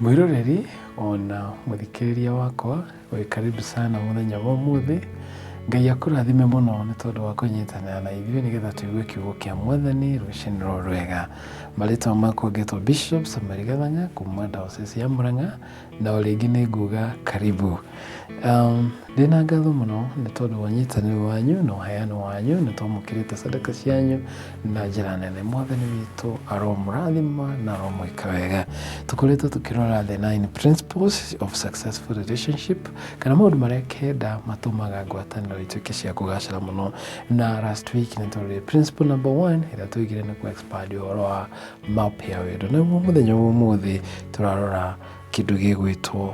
Mwiroreri ona muthikiriria wakwa wĩ karibu sana muthenya wa umuthi. Ngai akũrathime mũno nĩ tondũ wa kũnyitanĩra na ithuĩ nĩgetha tũigue kiugo kĩa Mwathani rũciinĩ rwega. Marĩtwa makwa ngetwo Bishop Samari Gathanga kuma Diocese ya Murang'a, na o rĩngĩ nĩ nguga karibu. Ndĩna ngatho mũno nĩ tondũ wa ũnyitanĩri wanyu na ũheano wanyu, nĩ twamũkĩrĩte sadaka cianyu na njĩra nene. Mwathani witũ aromũrathima na aromwĩka wega. Tũkoretwo tũkĩrora the 9 principles of successful relationship, kana maũndũ marĩa kenda matũmaga ngwatanĩro ituĩke cia kũgacĩra mũno. Na last week nĩ tũrorire principle number 1 ĩrĩa tũigire nĩ ku-expand ũhoro wa map ya wendo. Naguo mũthenya wa ũmũthĩ tũrarora kĩndũ gĩgwĩtwo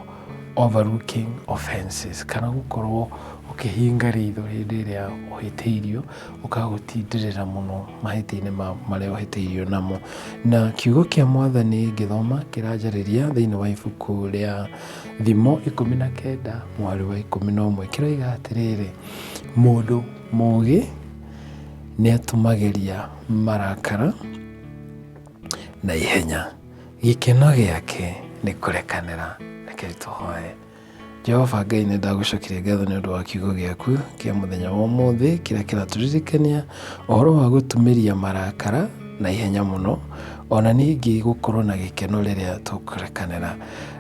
overlooking offenses, kana gũkorwo ũkĩhinga ritho hĩndĩ ĩrĩa ũhĩtĩirio, ũkagũtindĩrĩra mũno mahĩtia-inĩ marĩa ũhĩtĩirio namo. Na kiugo kĩa Mwathani ngĩthoma kĩranjarĩria thĩinĩ wa ibuku rĩa Thimo 19 mweri wa 11 kĩroiga atĩrĩrĩ: mũndũ mũũgĩ nĩ atũmagĩria marakara na ihenya, gĩkeno gĩake nĩ kũrekanĩra. Reke tũhoe. Jehova Ngai, nĩ ndagũcokeria ngatho nĩ ũndũ wa kiugo gĩaku kĩa mũthenya wa ũmũthĩ kĩrĩa kĩratũririkania ũhoro wa gũtumĩria marakara na ihenya mũno, ona ningĩ gũkorwo na gĩkeno rĩrĩa tũkũrekanĩra.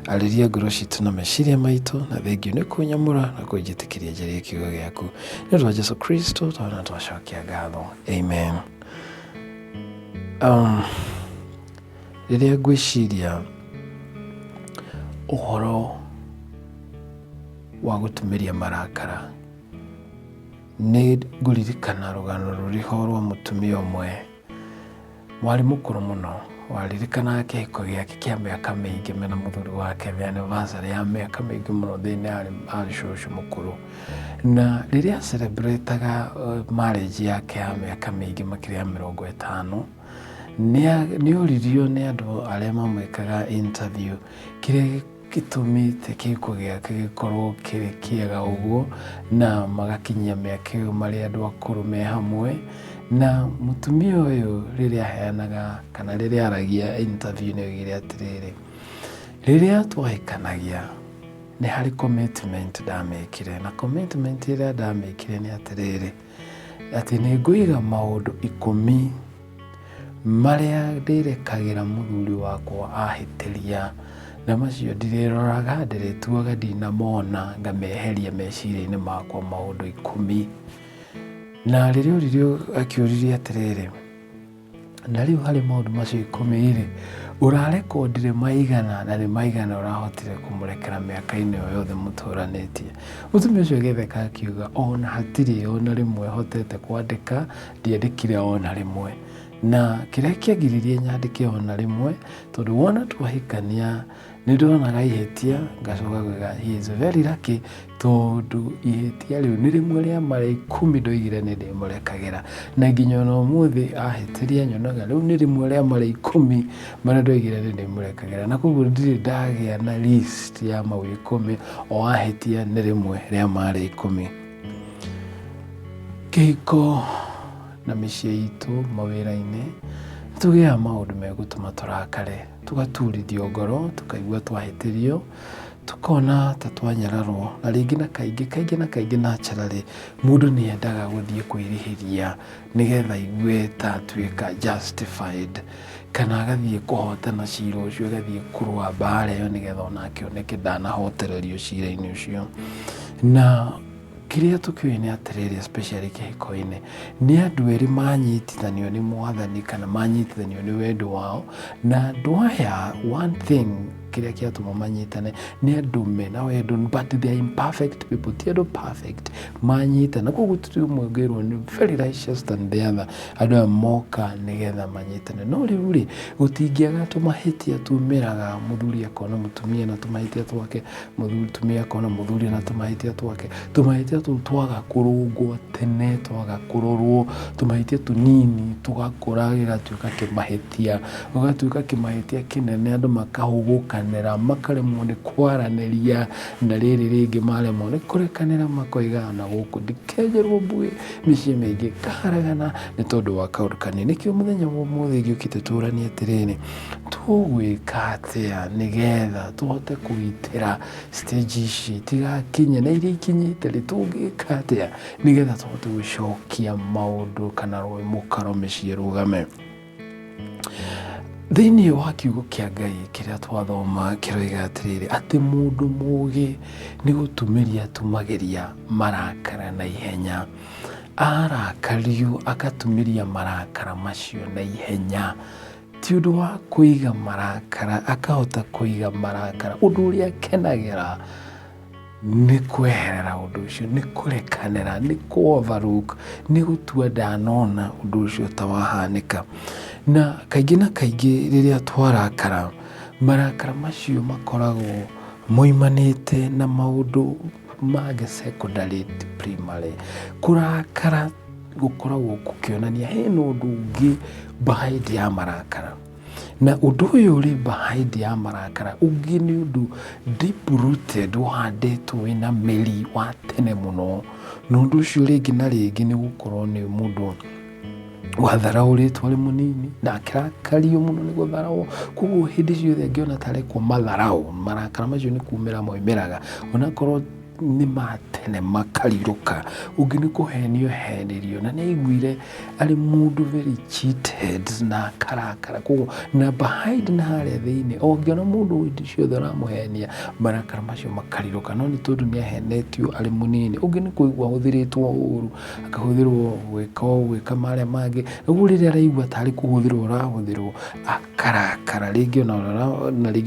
Arĩria ngoro citũ na meciria maitũ, na thengio nĩ kũnyamũra na kũnjĩtĩkĩria njarie kiugo gĩaku. Nĩ ũndũ wa Jesũ Kristo twana twacokia ngatho, amen. Rĩrĩa ngwĩciria ũhoro wa gũtumĩria marakara, nĩ ngũririkana rũgano rũrĩho rwa mũtumia ũmwe warĩ mũkũrũ mũno. Waririkana kĩhiko gĩake kĩa mĩaka mĩingĩ mena mũthuri wake, the anniversary ya mĩaka mĩingĩ mũno, thĩinĩ arĩ cũcũ mũkũrũ. Na rĩrĩa celebrataga marriage yake ya mĩaka mĩingĩ makĩria ya 50, nĩ oririo nĩ andũ arĩa mamwĩkaga interview kĩrĩa gĩtũmĩte kĩhiko gĩake gĩkorwo kĩrĩ kĩega ũguo, na magakinyia mĩaka ĩyo marĩ andũ akũrũ me hamwe. Na mũtumia ũyũ rĩrĩa aheanaga kana rĩrĩa aragia interview nĩ oigire atĩrĩrĩ: rĩrĩa twahikanagia nĩ harĩ commitment ndamĩkire, na commitment ĩrĩa ndamĩkire nĩ atĩrĩrĩ, atĩ nĩ ngũiga maũndũ 10 marĩa ndĩrekagĩra mũthuri wakwa ahĩtĩria, na macio ndirĩroraga, ndĩrĩtuaga ndinamona, ngameheria meciria-inĩ makwa maũndũ 10. Na rĩrĩa oririo akĩũririe atĩrĩrĩ, na rĩu harĩ maũndũ macio 10-rĩ, ũrarekondire maigana na nĩ maigana ũrahotire kũmũrekera mĩaka-inĩ ĩyo yothe mũtũranĩtie? Mũtumia ũcio agĩtheka akiuga, ona hatirĩ ona rĩmwe hotete kwandĩka, ndiandĩkire ona rĩmwe. Na kĩrĩa kĩagiririe nyandĩke ona rĩmwe, tondũ wona twahikania nĩ ndonaga ihĩtia ngacoka kuuga he is very lucky, tondũ ihĩtia rĩu nĩ rĩmwe rĩa marĩa 10 ndoigire nĩ ndĩmũrekagĩra, na nginya ona ũmũthĩ ahĩtĩria nyonaga rĩu nĩ rĩmwe rĩa marĩa 10 marĩa ndoigire nĩ ndĩmũrekagĩra. Na koguo ndirĩ ndagĩa na list ya mau 10, o ahĩtia nĩ rĩmwe rĩa marĩa 10. Kĩhiko na mĩciĩ itũ, mawĩra-inĩ, tũgĩaga maũndũ megũtũma tũrakare, tũgaturithio ngoro, tũkaigua twahĩtĩrio, tukona ta twanyararwo. Na rĩngĩ na kaingĩ naturally mũndũ nĩ endaga gũthiĩ kwĩrĩhĩria nĩgetha igue ta atuĩka justified, kana agathiĩ kũhotana cira ũcio, agathiĩ kũrũa mbara ĩyo nĩgetha onake oneke ndanahotererio cira-inĩ ũcio. Na kĩrĩa tũkĩũĩ nĩ atĩrĩrĩ, especially kĩhiko-inĩ, nĩ andũ erĩ manyitithanio nĩ Mwathani kana manyitithanio nĩ wendo wao, na andũ aya one thing kĩrĩa kĩatũma manyitane nĩ andũ mena wendo, but they are imperfect people, ti andũ perfect, manyitana. Koguo gũtirĩ ũmwe ũngĩrwo nĩ very righteous than the other. Andũ aya moka nĩgetha manyitane. No rĩu-rĩ, gũtingĩaga tũmahĩtia tumĩraga, mũthuri akona mũtumia na tũmahĩtia twake, mũtumia akona mũthuri na tũmahĩtia twake. Tũmahĩtia tũu twaga kũrũngwo tene, twaga kũrorwo, tũmahĩtia tũnini tũgakũra gĩgatuĩka kĩmahĩtia, gũgatuĩka kĩmahĩtia kĩnene, andũ makahũgũka kũrekanĩra, makaremwo nĩ kwaranĩria, na rĩrĩ rĩngĩ maremwo nĩ kũrekanĩra makoigana gũkũ ndikenjerwo mbui mĩciĩ mĩingĩ kaharagana nĩ tondũ wa kaũndũ kanini. Nĩkĩo mũthenya wa ũmũthĩ gĩũkĩte tũranie atĩrĩrĩ, tũgwĩka atĩa nĩgetha tũhote kũgitĩra stage ici tigakinye na iria ikinyĩte rĩ, tũngĩka atĩa nĩgetha tũhote gũcokia maũndũ kana mũkaro mĩciĩ rũgame. Thĩinĩ wa kiugo kĩa Ngai kĩrĩa twathoma kĩroiga atĩrĩrĩ, atĩ mũndũ mũũgĩ nĩ gũtumĩria atumagĩria marakara na ihenya, arakario agatumĩria marakara macio na ihenya. Ti ũndũ wa kũiga marakara, akahota kũiga marakara. Ũndũ ũrĩa akenagĩra nĩ kweherera ũndũ ũcio, nĩ kũrekanĩra, nĩ overlook, nĩ gũtua ndanona ũndũ ũcio ta wahanĩka. Na kaingĩ na kaingĩ rĩrĩa twarakara, marakara macio makoragwo moimanĩte na maũndũ mangĩ secondary primary. Kũrakara gũkoragwo gũkĩonania hena ũndũ ũngĩ behind ya marakara, na ũndũ ũyũ ũrĩ behind ya marakara ũngĩ nĩ ũndũ deep rooted, ũhandĩtwo wĩna mĩri wa tene mũno, na ũndũ ũcio rĩngĩ na rĩngĩ nĩ gũkorwo nĩ mũndũ watharaũrĩtwo arĩ mũnini na akĩrakario mũno nĩ gũtharaũo. Koguo hĩndĩ ciothe angĩona tarĩ kuo matharaũ, marakara macio nĩ kumĩra moimĩraga, onakorwo nĩ matene makarirũka. Ũngĩ nĩ kũhenio henirio, na nĩ aiguire arĩ mũndũ very cheated na akarakara. Koguo na behind na harĩa thĩinĩ, ũngĩona mũndũ hĩndĩ ciothe ũramũhenia, marakara macio makarirũka, no nĩ tondũ nĩ ahenetio arĩ mũnini. Ũngĩ nĩ kũigua ahũthĩrĩtwo ũũru, akahũthĩrwo gwĩka marĩa mangĩ, ũguo rĩrĩa araigua tarĩ kũhũthĩrwo ũrahũthĩrwo akarakara. Rĩngĩ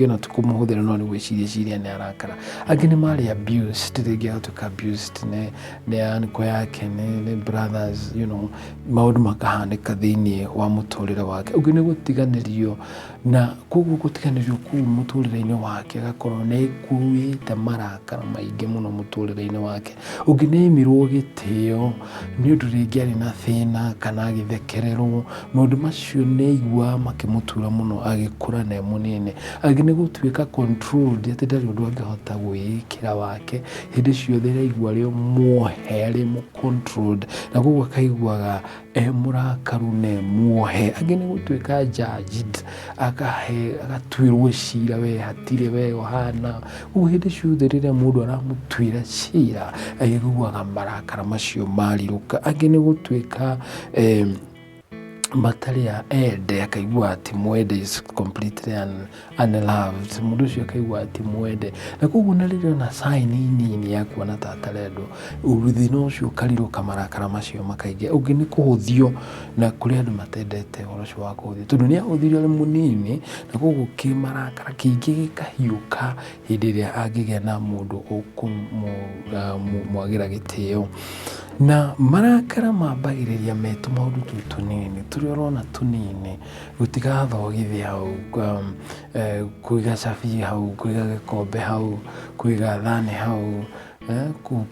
ona ti kũmũhũthĩra, no nĩ gwĩciria nĩ arakara. Angĩ nĩ marĩ abused, rĩngĩ agatuĩka abused nĩ anko yake, nĩ brothers, maũndũ makahanĩka thĩinĩ wa mũtũrĩre wake. Ũngĩ nĩ gũtiganĩrio, na koguo gũtiganĩrio kũu mũtũrĩre-inĩ wake agakorwo nĩ ekuĩte marakara maingĩ mũno mũtũrĩre-inĩ wake. Ũngĩ nĩ aimirwo gĩtĩo nĩ ũndũ rĩngĩ arĩ na thĩna kana agĩthekererwo, maũndũ macio nĩ aiguaga makĩmũtura mũno agĩkũra na mũnini. Angĩ nĩ gũtuĩka controlled, atĩ ndarĩ ũndũ angĩhota gwĩĩkĩra wake, hĩndĩ ciothe araigua arĩ muohe, arĩ controlled, na koguo akaiguaga mũrakaru na muohe. Angĩ nĩ gũtuĩka judged, agatuĩrwo cira, we hatirĩ, we ũhana. Ũguo hĩndĩ ciothe rĩrĩa mũndũ aramũtuĩra cira, aiguaga marakara macio marirũka. Angĩ nĩ gũtuĩka matarĩ ende, akaigua atĩ mwende is completely unloved, mũndũ ũcio akaigua atĩ mwende, na koguo na rĩrĩa ona sign nini ya kuona ta atarendwo, thĩna ũcio ũkarirũka, marakara macio makaingĩ. Ũngĩ nĩ kũhũthio, na kũrĩ andũ matendete ũhoro ũcio wa kũhũthio, tondũ nĩ ahũthirio arĩ mũnini, na koguo kĩmarakara kĩingĩ gĩkahiũka hĩndĩ ĩrĩa angĩgĩa na mũndũ ũkũmwagĩra gĩtĩo. Na marakara mambagĩrĩria me tũmaũndũ tũnini, tũrĩa ũrona tũnini, gũtigathogithia hau, kũiga cabi hau, kũiga gĩkombe hau, kũiga thani hau,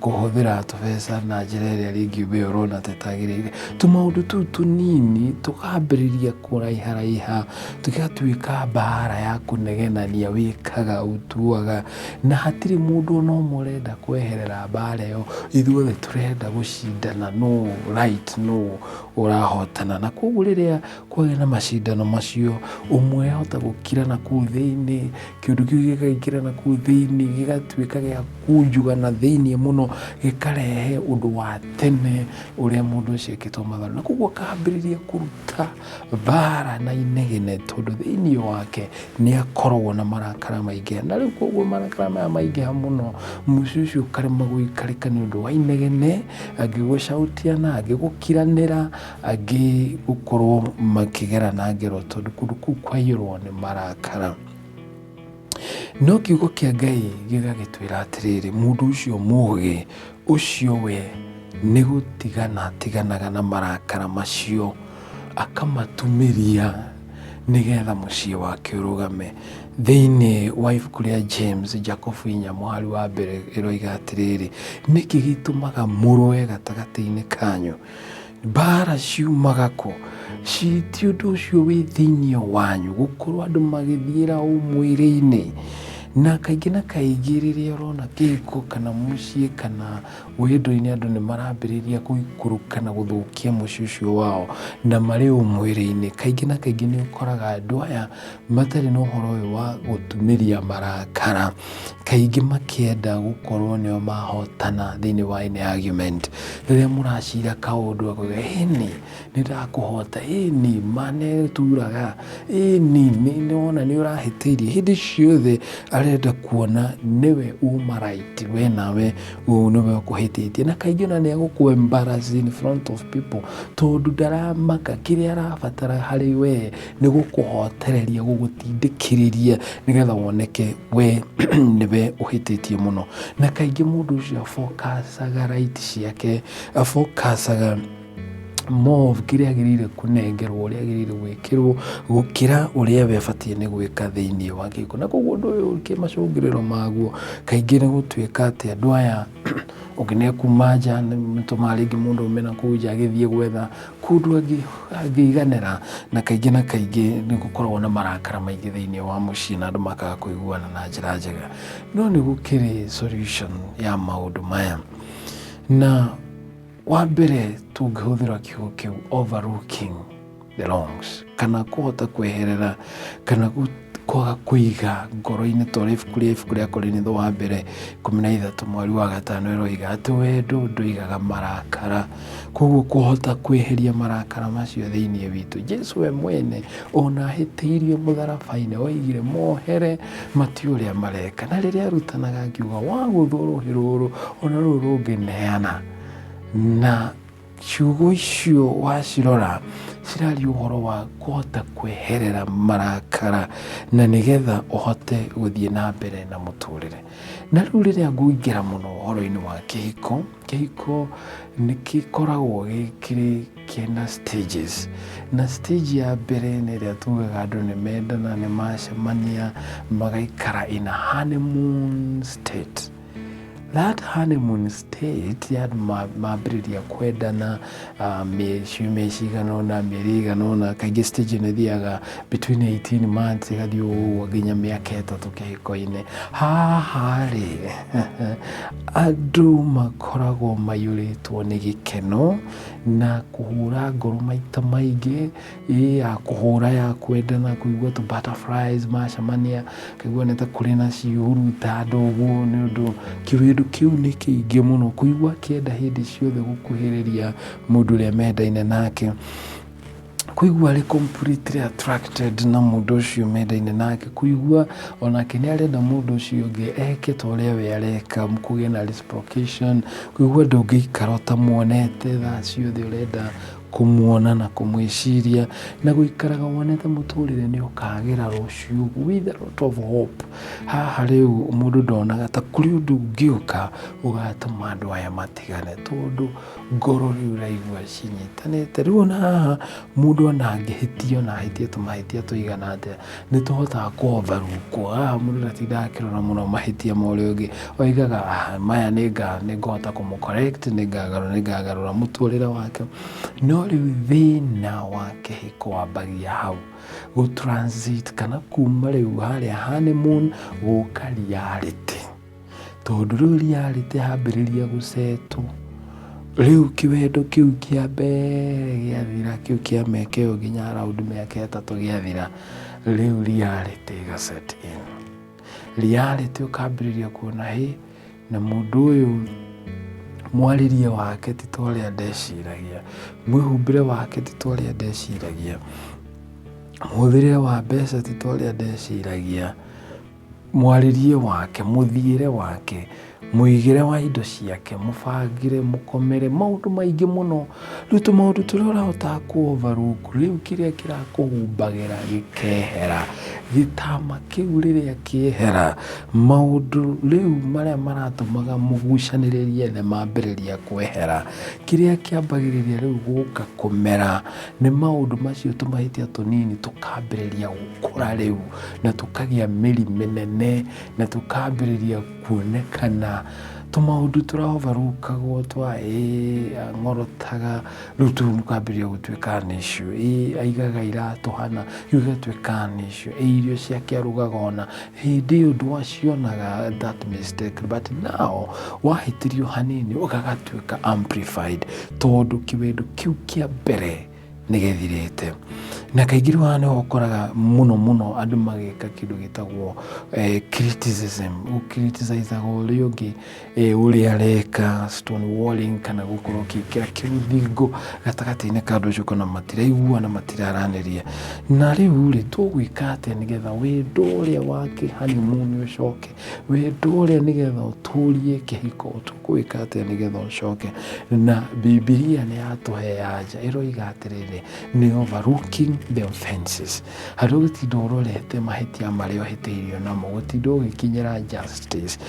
kũhũthĩra tũbeca na njĩra ĩrĩa rĩngĩ we ũrona tũtagĩrĩire. Tũmaũndũ tũu tũnini tũkambĩrĩria kũraiharaiha, tũgatuĩka mbara ya kũnegenania, wĩkaga ũtuaga, na hatirĩ mũndũ ona ũmwe ũrenda kweherera mbara ĩyo. Ithuothe tũrenda gũcindana, no right, no ũrahotana. Na koguo rĩrĩa kwagĩa na macindano macio, ũmwe ahota gũkira na kũu thĩinĩ, kĩũndũ kĩu gĩgaingĩra na kũu thĩinĩ, gĩgatuĩka gĩa kunjugana thĩinĩ mũno, gĩkarehe ũndũ wa tene ũrĩa mũndũ ũcio ekĩtwo matharu, na koguo akambĩrĩria kũruta mbara na inegene, tondũ thĩinĩ wake nĩ akoragwo na marakara maingĩ. Na rĩu koguo marakara maya maingĩha mũno, mũico ũcio ũkarema gũikarĩka nĩ ũndũ wa inegene, angĩ gũcautiana, angĩ gũkiranĩra, angĩ gũkorwo makĩgerana ngero, tondũ kũndũ kũu kwaiyũrwo nĩ marakara. No kiugo kĩa Ngai gĩgagĩtwĩra atĩrĩrĩ, mũndũ ũcio mũũgĩ, ũcio we nĩ gũtigana atiganaga na marakara macio, akamatumĩria nĩgetha mũciĩ wake ũrũgame. Thĩinĩ wa ibuku rĩa James, Jacobu 4 wa mbere ĩroiga atĩrĩrĩ, nĩkĩ gĩtũmaga mũrũe gatagatĩ-inĩ kanyu? Mbara ciumaga kũ? citi ũndũ ũcio wĩ thĩinĩ wanyu, gũkorwo andũ magĩthiĩra mwĩrĩ-inĩ. Na kaingĩ na kaingĩ rĩrĩa ũrona kĩhiko kana mũciĩ kana wendo-inĩ andũ nĩ marambĩrĩria gũikũrũka na gũthũkia mũciĩ ũcio wao na marĩ mwĩrĩ-inĩ, kaingĩ na kaingĩ nĩ ũkoraga andũ aya matarĩ na ũhoro ũyũ wa gũtumĩria marakara, kaingĩ makĩenda gũkorwo nĩo mahotana thĩinĩ wa any argument. Rĩrĩa mũracira kaũndũ akauga ĩni nĩ ndakũhota, ĩni maneturaga, ĩni nĩ wona nĩ ũrahĩtĩirie, hĩndĩ ciothe arenda kuona nĩwe uma right, we nawe nĩwe ũkũhĩtĩtie. Na kaingĩ ona nĩ egũkũ embarrass in front of people, tondũ ndaramaka. Kĩrĩa arabatara harĩ we nĩ gũkũhotereria, gũgũtindĩkĩrĩria nĩgetha woneke we nĩwe ũhĩtĩtie mũno. Na kaingĩ mũndũ ũcio afokacaga right ciake, afokacaga more of kĩrĩa agĩrĩire kũnengerwo, ũrĩa agĩrĩire gwĩkĩrwo gũkĩra ũrĩa we abatiĩ nĩ gwĩka thĩinĩ wa kĩhiko. Na koguo ũndũ ũyũ kĩmacũngĩrĩro maguo kaingĩ nĩ gũtuĩka atĩ andũ aya ũngĩ nĩ ekuma nja, nĩtũma rĩngĩ mũndũ ũmena kũu nja agĩthiĩ gwetha kũndũ angĩiganĩra, na kaingĩ na kaingĩ nĩ gũkoragwo na marakara maingĩ thĩinĩ wa mũciĩ na andũ makaga kũiguana na njĩra njega. No nĩ gũkĩrĩ solution ya maũndũ maya, na wa mbere tũngĩhũthĩra kiugo kĩu overlooking the wrongs, kana kũhota kweherera kana kwaga kũiga ngoro-inĩ, ta ũrĩa ibuku rĩa Korintho wa mbere 13 mweri wa 5 ĩroiga atĩ wendo ndũigaga marakara. Koguo kũhota kweheria marakara macio thĩinĩ witũ. Jesu we mwene ona ahĩtĩirio mũtharaba-inĩ oigire mohere mati ũrĩa mareka, na rĩrĩa arutanaga akiuga wagũthwo rũhĩ rũrũ ona rũrũ rũngĩneana. Na ciugo icio wacirora cirari ũhoro wa kũhota kweherera marakara na nĩgetha ũhote gũthiĩ na mbere na mũtũrĩre. Na rĩu rĩrĩa ngũingĩra mũno ũhoro-inĩ wa kĩhiko, kĩhiko nĩ gĩkoragwo kĩna stages, na stage ya mbere nĩ ĩrĩa tugaga andũ nĩ mendana, nĩ macemania magaikara in a honeymoon state. That honeymoon state andũ mambĩrĩria kwendana ciumia cigana ũna, mĩeri ĩigana ũna, kaingĩ stage ĩno ĩthiaga between 18 months ĩgathiĩ ũguo nginya mĩaka 3 kĩhiko-inĩ. Haha rĩ andũ makoragwo maiyũrĩtwo nĩ gĩkeno na kũhũra ngoro maita maingĩ, ya kũhũra, ya kwendana, kũigua tu butterflies macemania, kaigua nĩ ta kũrĩ na ciũruta andũ ũguo, nĩ ũndũ kĩwĩndũ kĩu nĩ kĩingĩ mũno, kũigua kĩenda hĩndĩ ciothe gũkuhĩrĩria mũndũ ũrĩa mendaine nake, kũigua arĩ completely attracted na mũndũ ũcio mendaine nake, kũigua onake nĩ arenda mũndũ ũcio ũngĩ eke ta ũrĩa we areka, kũgĩe na reciprocation, kũigua ndũngĩikara ũtamuonete thaa ciothe ũrenda kũmuona na kũmwĩciria, na gũikaraga wonete mũtũrĩre nĩ ũkagĩra rũciũ with a lot of hope. Haha rĩu mũndũ ndonaga ta kũrĩ ũndũ ũngĩũka ũgatũma andũ aya matigane, tondũ ngoro rĩu ũraigua cinyitanĩte. Rĩu ona haha mũndũ ona angĩhĩtia, ona ahĩtie tũmahĩtia tũigana atĩa, nĩ tũhotaga kũ-overlook. Haha mũndũ ndatindaga akĩrora mũno mahĩtia ma ũrĩa ũngĩ, oigaga maya nĩngũhota kũmũ-correct, nĩngagarũra mũtũrĩre wake. No rĩu thĩna wa kĩhiko wambagia hau, gũ-transit kana kuma rĩu harĩa honeymoon gũka reality, tondũ rĩu reality hambĩrĩria gũsetwo. Rĩu kĩwendo kĩu kĩa mbere gĩathira, kĩu kĩa mĩaka ĩyo nginya around mĩaka 3 gĩathira, rĩu reality ĩga-set in. Reality ũkambĩrĩria kuona na mũndũ ũyũ mwarĩrie wake ti ta ũrĩa ndeciragia, mwĩhumbĩre wake ti ta ũrĩa ndeciragia, mũhũthĩrĩre wa mbeca ti ta ũrĩa ndeciragia, mwarĩrie wake, mũthiĩre wake, mũigĩre wa indo ciake, mũbangĩre, mũkomere, maũndũ maingĩ mũno. Rĩu tũmaũndũ tũrĩa ũrahotaga kũ-overlook, rĩu kĩrĩa kĩrakũhumbagĩra gĩkehera, gĩtama kĩu rĩrĩa kĩehera, maũndũ rĩu marĩa maratũmaga mũgucanĩrĩrie nĩ mambĩrĩria kwehera. Kĩrĩa kĩambagĩrĩria rĩu gũka kũmera nĩ maũndũ macio tũmahĩtia tũnini tũkambĩrĩria gũkũra rĩu, na tũkagĩa mĩri mĩnene, na tũkambĩrĩria kuonekana tumaundu turaovarukagwo twa ng'orotaga riu tukambĩrĩria gũtuĩka nĩ icio aigaga iratũhana igatuĩka nĩ icio irio ciake arugaga ona hĩndĩ ĩyo ndwacionaga that mistake, but now wahĩtĩrio hanini ũgagatuĩka amplified tondũ kĩwendo kĩu kĩa mbere nĩ gĩthirĩte. Na kaingĩ rĩu nĩho ũkoraga mũno andũ magĩka kĩndũ gĩtagwo criticism, gũcriticizaga ũrĩa ũngĩ ũrĩa areka, stonewalling, kana gũkorwo ũkĩkĩra kĩrũthingo gatagatĩ-inĩ ka andũ acio kana matiraiguana matiraranĩria. Na rĩu rĩ tũgwĩka atĩa nĩgetha wendo ũrĩa wa kĩhanimuni ũcoke, wendo ũrĩa nĩgetha ũtũrie kĩhiko tũgwĩka atĩa nĩgetha ũcoke? Na Bibilia nĩ yatũhe anja ĩroiga atĩrĩrĩ, nĩ overlooking the offenses. Harĩ gũtinda ũrorete mahĩtia marĩa ũhĩtĩirio namo, gũtinda ũgĩkinyĩra justice.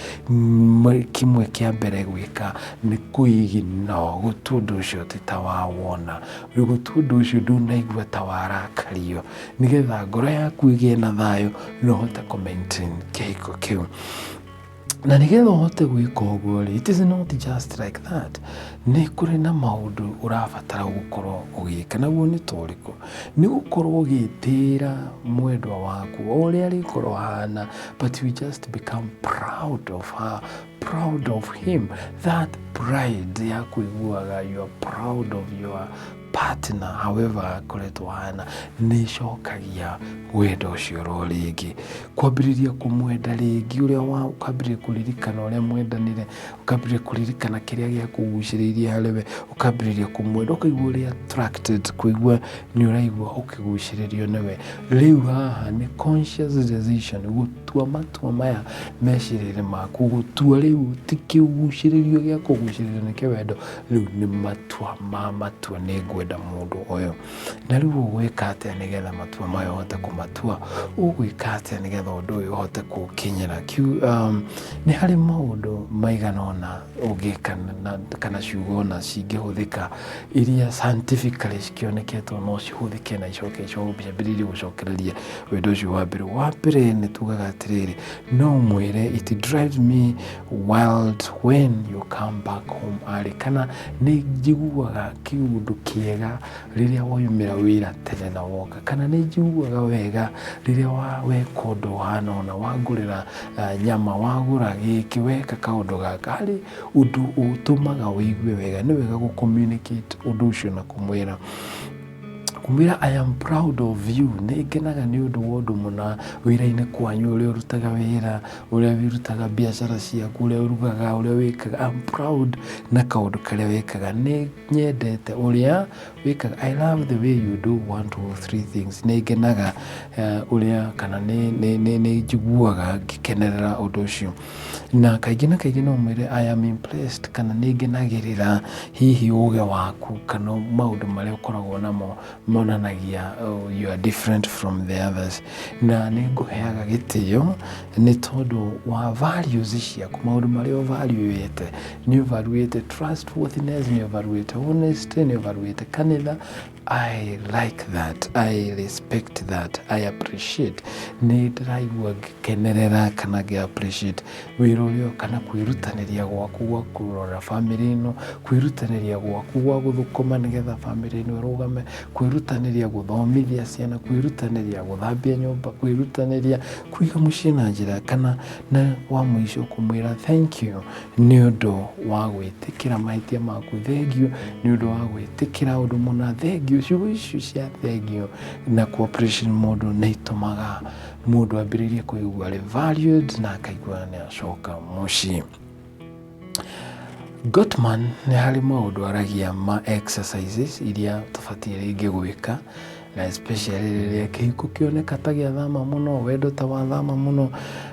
Kĩmwe kĩa mbere gwĩka nĩ kwĩgina, gũtua ũndũ ũcio ti ta wawona, gũtua ũndũ ũcio ndũnaigua ta warakario, nĩgetha ngoro yaku ĩgĩe na thayũ na ũhote kũ-maintain kĩhiko kĩu. Na nĩgetha ũhote gwĩka ũguo rĩ, it is not just like that. Nĩ kũrĩ na maũndũ ũrabatara gũkorwo ũgĩka, naguo nĩ tũrĩkũ? Nĩ gũkorwo ũgĩtĩĩra mwendwa waku o ũrĩa arĩkorwo ahana, but you just become proud of her, proud of him. That pride ya kũiguaga you are proud of your partner, however akoretwo hana, nĩ cokagia wendo ũcio ro rĩngĩ. Kwambĩrĩria kũmwenda rĩngĩ ũrĩa ũkambĩrĩria kũririkana ũrĩa mwendanire, ũkambĩrĩria kũririkana kĩrĩa gĩa kũgucĩrĩirie harĩ we, ũkambĩrĩria kũmwenda, ũkaigua ũrĩa attracted, kũigua nĩ ũraigua ũkĩgucĩrĩrio nĩwe. Rĩu haha nĩ conscious decision, gũtua matua maya meciria-inĩ maku, gũtua rĩu ti kĩgucĩrĩrio gĩa kũgucĩrĩrio nĩ kĩwendo, rĩu nĩ matua nĩ ngwenda mũndũ ũyũ. Na rĩu ũgwĩka atĩa nĩgetha matua maya ũhote kũmatua? Ũgwĩka atĩa nĩgetha ũndũ ũyũ ũhote kũũkinyĩra? Nĩ harĩ maũndũ maigana ũna ũngĩka kana ciugo ona cingĩhũthĩka iria scientifically cikĩoneketwo no cihũthĩke na icoke ciambĩrĩrie gũcokereria wendo ũcio wa mbere. Wa mbere nĩ tugaga atĩrĩrĩ, no mwĩre it drives me wild when you come back home early, kana nĩ njiguaga kĩũndũ kĩega rĩrĩa waumĩra wĩra tene na woka, kana nĩ njiguaga wega rĩrĩa weka ũndũ ũhana ũna, wagũrĩra nyama, wagũra gĩkĩ, weka kaũndũ gaka. Harĩ ũndũ ũtũmaga wĩigue wega, nĩ wega gũ-communicate ũndũ ũcio na kũmwĩra I am proud of you. Nĩ ngenaga nĩ ũndũ wa ũndũ mũna wĩra-inĩ kwanyu, ũrĩa ũrutaga wĩra, ũrĩa wĩrutaga biacara ciaku, ũrĩa ũrugaga, ũrĩa wĩkaga. I'm proud na kaũndũ karĩa wĩkaga. Nĩ nyendete ũrĩa wĩkaga. I love the way you do 1, 2, 3 things. Nĩ ngenaga ũrĩa, kana nĩ njiguaga ngĩkenerera ũndũ ũcio. Na kaingĩ na kaingĩ no mwĩre I am impressed, kana nĩ ngenagĩrĩra hihi ũũgĩ waku, kana maũndũ marĩa ũkoragwo namo monanagia you are different from the others. Na nĩ ngũheaga gĩtĩo nĩ tondũ wa values ciaku, maũndũ marĩa ũvaluĩte. Nĩ ũvaluĩte trustworthiness, nĩ ũvaluĩte honesty, nĩ ũvaluĩte kanitha. I like that, I respect that, I appreciate. Nĩ ndĩraigua ngĩkenerera kana ngĩ-appreciate wĩra ũrĩa, kana kwĩrutanĩria gwaku gwa kũrora family ĩno, kwĩrutanĩria gwaku gwa gũthũkũma nĩgetha family ĩno ĩrũgame, kwĩrutanĩria gũthomithia ciana, kwĩrutanĩria gũthambia nyũmba, kwĩrutanĩria kũiga mũciĩ na njĩra, kana na wa mũico kũmwĩra thank you nĩ ũndũ wa gwĩtĩkĩra mahĩtia maku, thank you nĩ ũndũ wa gwĩtĩkĩra ũndũ mũna, thank you. Ciugo icio cia thank you na cooperation mũndũ nĩ itũmaga mũndũ ambĩrĩrie kũigua arĩ valued na akaigua nĩ acoka mũciĩ. Gottman nĩ harĩ maũndũ aragia ma exercises iria tũbatiĩ rĩngĩ gwĩka, na especially rĩrĩa kĩhiko kĩoneka ta gĩathama mũno, wendo ta wathama mũno,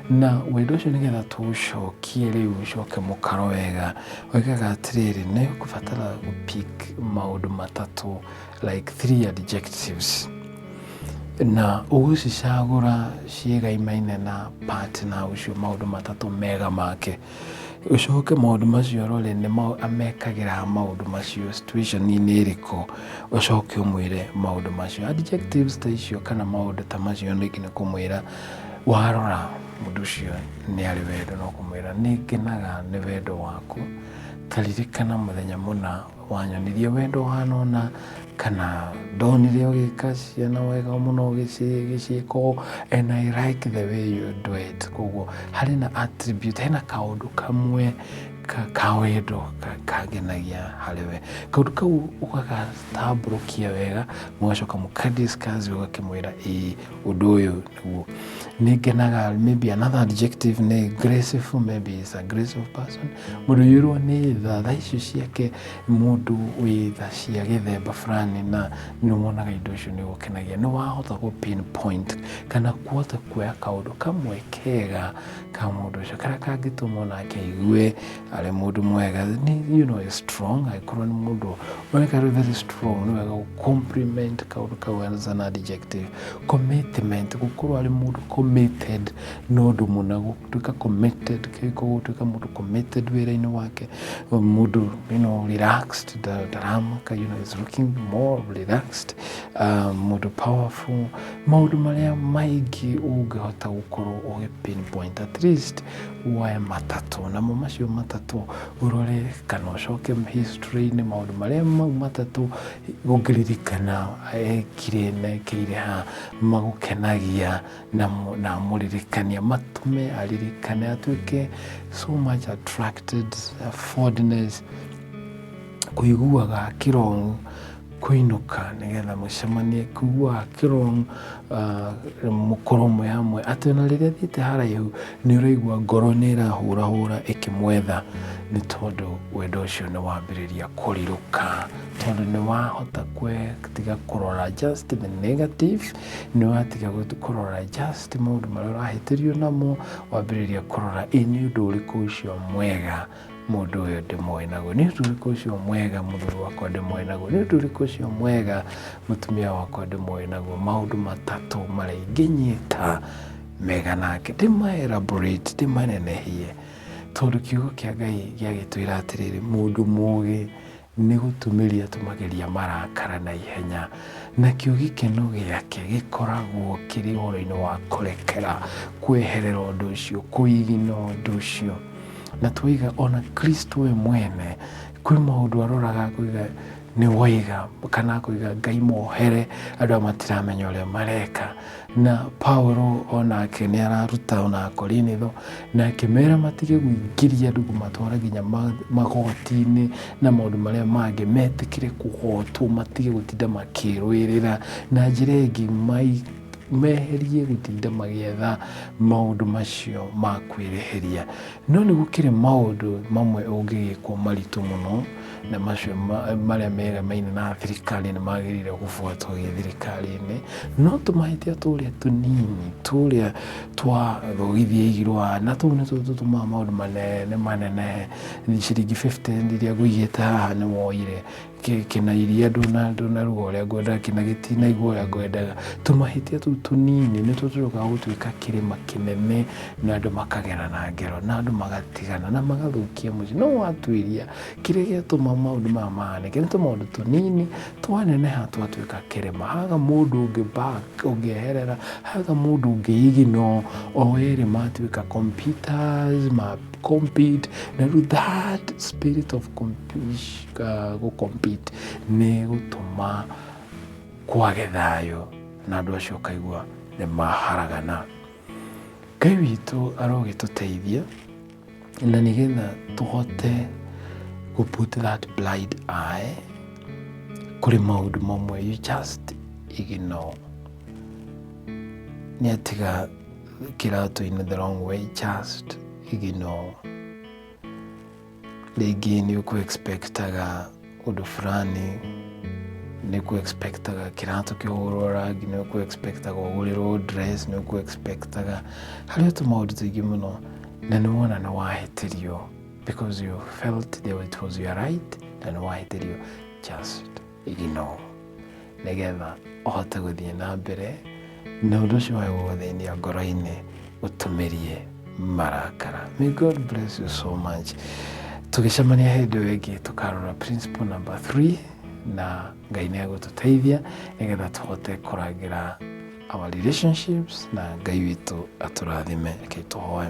na wendo ũcio nĩgetha tũũcokie rĩu ũcoke mũkaro wega, oigaga atĩrĩrĩ, nĩ ũkũbatara gũ-pick maũndũ matatũ, like 3 adjectives, na ũgũcicagũra ciĩgaimaine na partner ũcio, maũndũ matatũ mega make. Ucoke maũndũ macio rore nĩ amekagĩra maũndũ macio situation-inĩ ĩrĩkũ, ucoke ũmwĩre maũndũ macio. Adjectives ta icio kana maũndũ ta macio nĩ kũmwĩra warora mũndũ ũcio nĩ arĩ wendo no kũmwĩra nĩ ngenaga nĩ wendo waku, ta ririkana mũthenya mũna wanyonirie wendo ũhana kana ndonire ũgĩka ciana wega mũno gĩciĩko, and I like the way you do it. Koguo harĩ na attribute, hena kaũndũ kamwe ka wendo kagenagia harĩ we. Kaũndũ kau ũgagatambũrũkia wega, mũgacoka mũkadiscuss, ũgakĩmwĩra ũndũ ũyũ nĩguo nĩ ngenaga. Maybe another adjective nĩ graceful, maybe is a graceful person. Mũndũ ũyũrwo nĩ tha icio ciake, mũndũ wĩ tha cia gĩthemba fulani, na nĩ wonaga indo icio nĩ gũkenagia. Nĩ wahota gũ pinpoint kana kuhota kuoya kaũndũ kamwe kega ka mũndũ ũcio karĩa kangĩtũma onake aigue arĩ mũndũ mwega. You know, is strong. Angĩkorwo nĩ mũndũ oneka very strong, nĩ wega gũ compliment kaũndũ kau as an adjective. Commitment, gũkorwo arĩ mũndũ committed na ũndũ mũna, gũtuĩka committed, gũtuĩka mũndũ committed wĩra-inĩ wake, mũndũ relaxed, ndaramaka, is looking more relaxed, mũndũ powerful, maũndũ marĩa maingĩ ũngĩhota gũkorwo ũgĩ pinpoint, at least woe matatũ, namo macio matatũ ũrore kana ũcoke history-inĩ maũndũ marĩa mau matatũ ũngĩririkana ekire na ekĩire ha magũkenagia na mũririkania, matume aririkane, atuĩke so much attracted, fondness, kũiguaga kĩrong kũinũka nĩgetha mũcemanie, kũiguaga kĩrong mũkorwo mwĩ hamwe, atĩ ona rĩrĩa thiĩte haraihu nĩ ũraigua ngoro nĩ ĩrahũrahũra ĩkĩmwetha, nĩ tondũ wendo ũcio nĩ wambĩrĩria kũrirũka, tondũ nĩ wahota tiga kũrora just the negative, nĩ watiga kũrora just maũndũ marĩa ũrahĩtĩrio namo, wambĩrĩria kũrora nĩ ũndũ ũrĩkũ ũcio mwega mũndũ ũyũ ndĩmoĩ naguo, nĩ ũndũ ũrĩkũ ũcio mwega mũthuri wakwa ndĩmoĩ naguo, nĩ ũndũ ũrĩkũ ũcio mwega mũtumia wakwa ndĩmoĩ naguo. Maũndũ matatũ marĩa ingĩnyita mega nake ndĩma-elaborate, ndĩmanenehie, tondũ kiugo kĩa Ngai gĩagĩtwĩra atĩrĩrĩ, mũndũ mũũgĩ nĩ gũtumĩria tũmageria marakara na ihenya, nakĩo gĩkeno gĩake gĩkoragwo kĩrĩ ũhoro-inĩ wa kũrekera, kweherera ũndũ ũcio, kũigina ũndũ ũcio. Na twiga ona Kristo we mwene kwĩ maũndũ aroraga kũiga nĩ waiga kana kũiga Ngai mohere andũ matiramenya ũrĩa mareka. Na Paulo onake nĩ araruta ona Korinitho na akĩmera matige gwĩingĩria andũ matwara nginya magoti-inĩ na maũndũ marĩa mangĩ, metĩkĩre kũhotwo, matige gũtinda makĩrũĩrĩra na njĩra ĩngĩ, meherie gũtinda magĩetha maũndũ macio ma kwĩrĩhĩria. No nĩ gũkĩrĩ maũndũ mamwe ũngĩgĩkwo maritũ mũno, na macio marĩa megamaine na thirikari nĩ magĩrĩire gũbuatwo gĩthirikari-inĩ, no tũmahĩtia tũrĩa tũnini, tũrĩa twa thogithia igirwa, na tũu nĩ tũtũmaga maũndũ manene. Ciringi 50 iria ngũigĩte haha nĩ woire, kĩna iria ndũnaruga ũrĩa ngwendaga, kĩna gĩtinaigua ũrĩa ngwendaga. Tũmahĩtia tũu tũnini nĩ tũcokaga gũtuĩka kĩrĩma kĩnene, na andũ makagera na ngero, na andũ magatigana na magathũkia mũciĩ. No watuĩria kĩrĩa gĩatũma maũndũ maya mahanĩke nĩ tũmaũndũ tũnini, twaneneha twatuĩka kĩrĩma. Haga mũndũ ũngĩeherera, haga mũndũ ũngĩigino, o erĩ matuĩka computers, compete, na that spirit of compete nĩ gũtũma kwage thayũ, na andũ acio kaigua nĩ maharagana. Ngai witũ arogĩtũteithia na nĩgetha tũhote put that blind eye kũrĩ maũndũ mamwe you just ignore. Nĩ atiga kĩratũ-inĩ the wrong way, just ignore. Rĩngĩ nĩ ũkũ-expectaga ũndũ fulani, nĩ ũkũ-expectaga kĩratũ kĩhũrwo rangi, nĩ ũkũ-expectaga ũgũrĩrwo dress, nĩ ũkũ-expectaga harĩ tũmaũndũ tũingĩ mũno, na nĩ wona nĩ wahĩtĩrio because you felt that it was your right, na nĩ wahĩtĩrio. Just ignore nĩgetha ũhote gũthiĩ na mbere na ũndũ ũcio wa gũgũthĩnia ngoro-inĩ ũtũmĩrie marakara. May God bless you so much. Tũgĩcemania hĩndĩ ĩyo ĩngĩ tũkarora principle number 3, na Ngai nĩ egũtũteithia nĩgetha tũhote kũrangĩra our relationships, na Ngai witũ atũrathime. Reke tũhoe.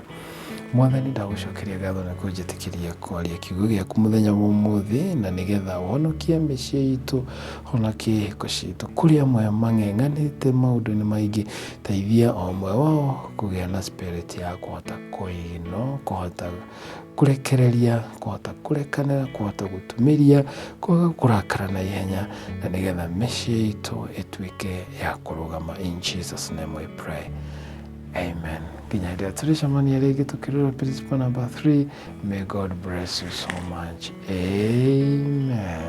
Mwathani, ndagucokeria ngatho na kũnjĩtĩkĩria kwaria kiugo gĩaku mũthenya wa ũmũthĩ, na nĩgetha ũhonokie mĩciĩ itũ, honokie ihiko citũ. Kũrĩ amwe mang'eng'anĩte maũndũ-inĩ maingĩ, teithia o ũmwe wao kũgĩa na spirit ya kũhota kũigno, kũhota kũrekereria, kũhota kũrekanĩra, kũhota gũtumĩria, kwaga kũrakara na ihenya, na nĩgetha mĩciĩ itũ ĩtuĩke ya kũrũgama. In Jesus' name we pray. Amen. Nginya hĩndĩ ĩrĩa tũrĩcemania rĩngĩ tũkĩrora principle number 3. May God bless you so much. Amen.